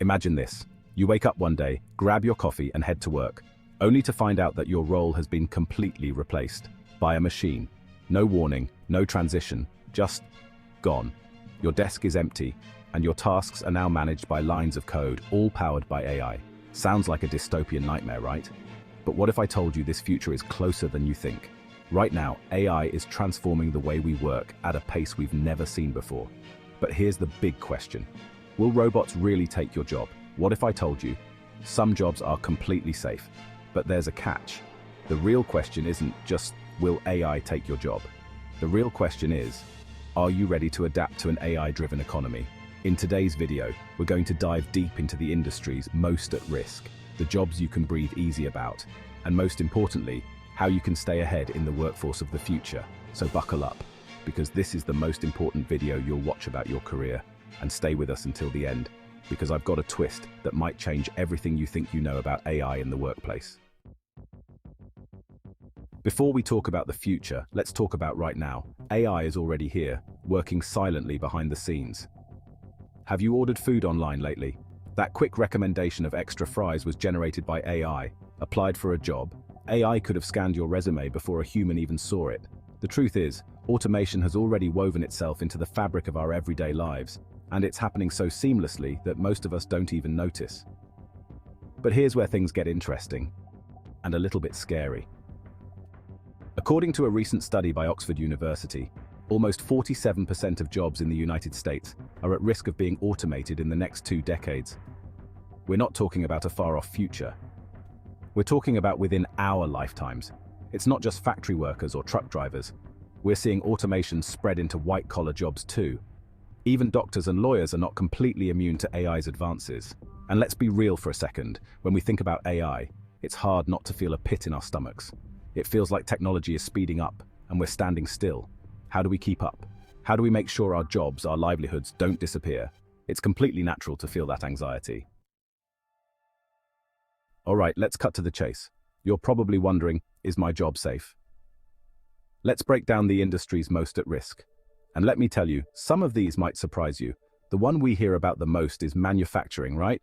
Imagine this. You wake up one day, grab your coffee and head to work, only to find out that your role has been completely replaced by a machine. No warning, no transition, just gone. Your desk is empty, and your tasks are now managed by lines of code, all powered by AI. Sounds like a dystopian nightmare, right? But what if I told you this future is closer than you think? Right now, AI is transforming the way we work at a pace we've never seen before. But here's the big question. Will robots really take your job? What if I told you some jobs are completely safe, but there's a catch? The real question isn't just, will AI take your job? The real question is, are you ready to adapt to an AI-driven economy? In today's video, we're going to dive deep into the industries most at risk, the jobs you can breathe easy about, and most importantly, how you can stay ahead in the workforce of the future. So buckle up, because this is the most important video you'll watch about your career, and stay with us until the end, because I've got a twist that might change everything you think you know about AI in the workplace. Before we talk about the future, let's talk about right now. AI is already here, working silently behind the scenes. Have you ordered food online lately? That quick recommendation of extra fries was generated by AI. Applied for a job, AI could have scanned your resume before a human even saw it. The truth is, automation has already woven itself into the fabric of our everyday lives, and it's happening so seamlessly that most of us don't even notice. But here's where things get interesting, and a little bit scary. According to a recent study by Oxford University, almost 47% of jobs in the United States are at risk of being automated in the next 2 decades. We're not talking about a far-off future. We're talking about within our lifetimes. It's not just factory workers or truck drivers. We're seeing automation spread into white-collar jobs too. Even doctors and lawyers are not completely immune to AI's advances. And let's be real for a second. When we think about AI, it's hard not to feel a pit in our stomachs. It feels like technology is speeding up, and we're standing still. How do we keep up? How do we make sure our jobs, our livelihoods don't disappear? It's completely natural to feel that anxiety. All right, let's cut to the chase. You're probably wondering, is my job safe? Let's break down the industries most at risk. And let me tell you, some of these might surprise you. The one we hear about the most is manufacturing, right?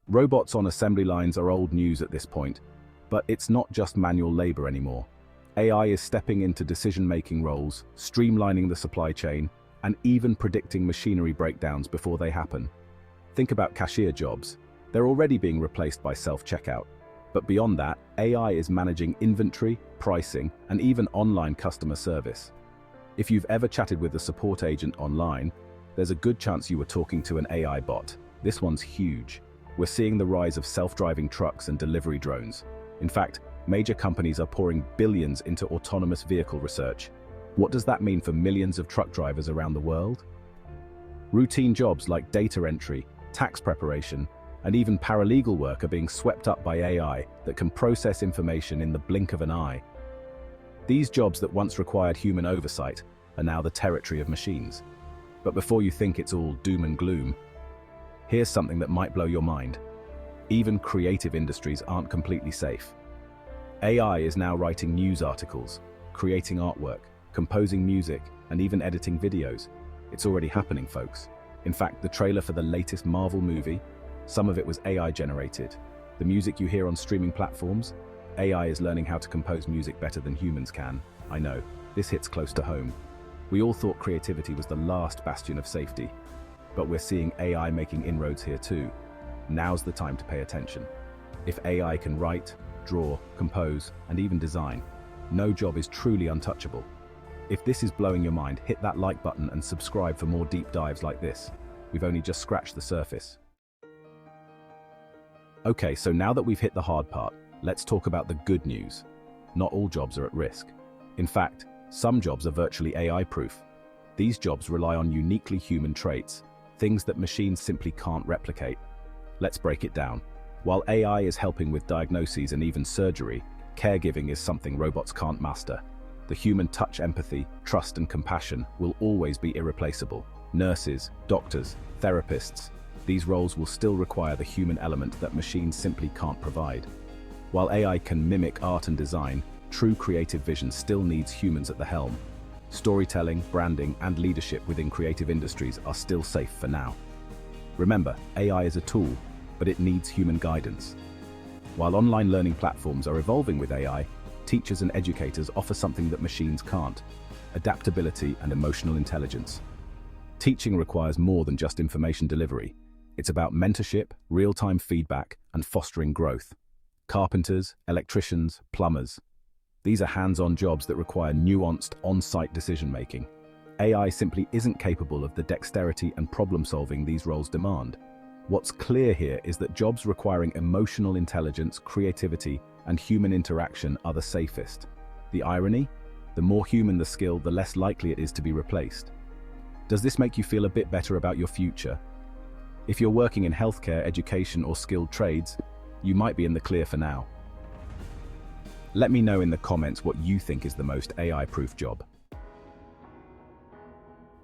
Robots on assembly lines are old news at this point, but it's not just manual labor anymore. AI is stepping into decision-making roles, streamlining the supply chain, and even predicting machinery breakdowns before they happen. Think about cashier jobs. They're already being replaced by self-checkout. But beyond that, AI is managing inventory, pricing, and even online customer service. If you've ever chatted with a support agent online, there's a good chance you were talking to an AI bot. This one's huge. We're seeing the rise of self-driving trucks and delivery drones. In fact, major companies are pouring billions into autonomous vehicle research. What does that mean for millions of truck drivers around the world? Routine jobs like data entry, tax preparation, and even paralegal work are being swept up by AI that can process information in the blink of an eye. These jobs that once required human oversight are now the territory of machines. But before you think it's all doom and gloom, here's something that might blow your mind. Even creative industries aren't completely safe. AI is now writing news articles, creating artwork, composing music, and even editing videos. It's already happening, folks. In fact, the trailer for the latest Marvel movie, some of it was AI generated. The music you hear on streaming platforms, AI is learning how to compose music better than humans can. I know, this hits close to home. We all thought creativity was the last bastion of safety, but we're seeing AI making inroads here too. Now's the time to pay attention. If AI can write, draw, compose, and even design, no job is truly untouchable. If this is blowing your mind, hit that like button and subscribe for more deep dives like this. We've only just scratched the surface. Okay, so now that we've hit the hard part, let's talk about the good news. Not all jobs are at risk. In fact, some jobs are virtually AI-proof. These jobs rely on uniquely human traits, things that machines simply can't replicate. Let's break it down. While AI is helping with diagnoses and even surgery, caregiving is something robots can't master. The human touch, empathy, trust, and compassion will always be irreplaceable. Nurses, doctors, therapists, these roles will still require the human element that machines simply can't provide. While AI can mimic art and design, true creative vision still needs humans at the helm. Storytelling, branding, and leadership within creative industries are still safe for now. Remember, AI is a tool, but it needs human guidance. While online learning platforms are evolving with AI, teachers and educators offer something that machines can't: adaptability and emotional intelligence. Teaching requires more than just information delivery. It's about mentorship, real-time feedback, and fostering growth. Carpenters, electricians, plumbers. These are hands-on jobs that require nuanced, on-site decision-making. AI simply isn't capable of the dexterity and problem-solving these roles demand. What's clear here is that jobs requiring emotional intelligence, creativity, and human interaction are the safest. The irony? The more human the skill, the less likely it is to be replaced. Does this make you feel a bit better about your future? If you're working in healthcare, education, or skilled trades, you might be in the clear for now. Let me know in the comments what you think is the most AI-proof job.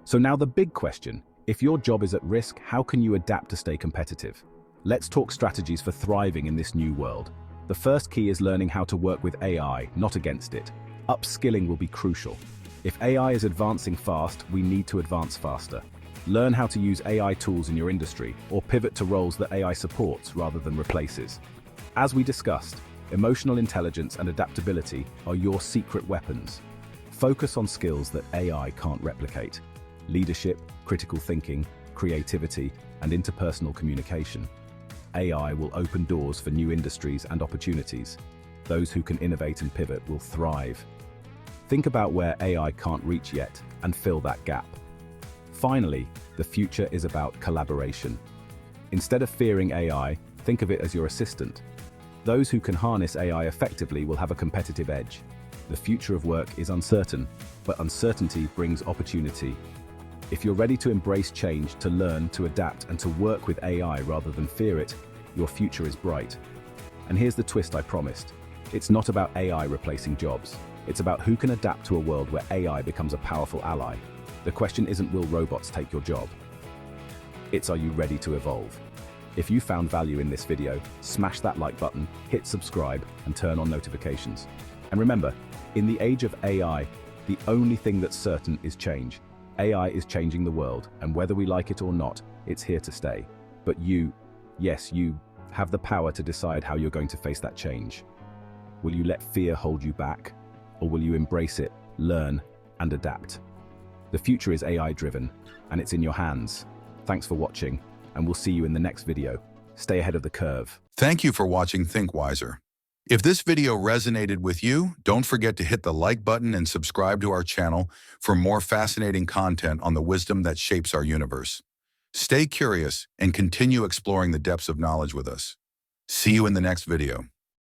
So now the big question: if your job is at risk, how can you adapt to stay competitive? Let's talk strategies for thriving in this new world. The first key is learning how to work with AI, not against it. Upskilling will be crucial. If AI is advancing fast, we need to advance faster. Learn how to use AI tools in your industry, or pivot to roles that AI supports rather than replaces. As we discussed, emotional intelligence and adaptability are your secret weapons. Focus on skills that AI can't replicate: leadership, critical thinking, creativity, and interpersonal communication. AI will open doors for new industries and opportunities. Those who can innovate and pivot will thrive. Think about where AI can't reach yet and fill that gap. Finally, the future is about collaboration. Instead of fearing AI, think of it as your assistant. Those who can harness AI effectively will have a competitive edge. The future of work is uncertain, but uncertainty brings opportunity. If you're ready to embrace change, to learn, to adapt, and to work with AI rather than fear it, your future is bright. And here's the twist I promised. It's not about AI replacing jobs. It's about who can adapt to a world where AI becomes a powerful ally. The question isn't, will robots take your job? It's, are you ready to evolve? If you found value in this video, smash that like button, hit subscribe, and turn on notifications. And remember, in the age of AI, the only thing that's certain is change. AI is changing the world, and whether we like it or not, it's here to stay. But you, yes, you, have the power to decide how you're going to face that change. Will you let fear hold you back? Or will you embrace it, learn, and adapt? The future is AI-driven, and it's in your hands. Thanks for watching, and we'll see you in the next video. Stay ahead of the curve. Thank you for watching Think Wiser. If this video resonated with you, don't forget to hit the like button and subscribe to our channel for more fascinating content on the wisdom that shapes our universe. Stay curious and continue exploring the depths of knowledge with us. See you in the next video.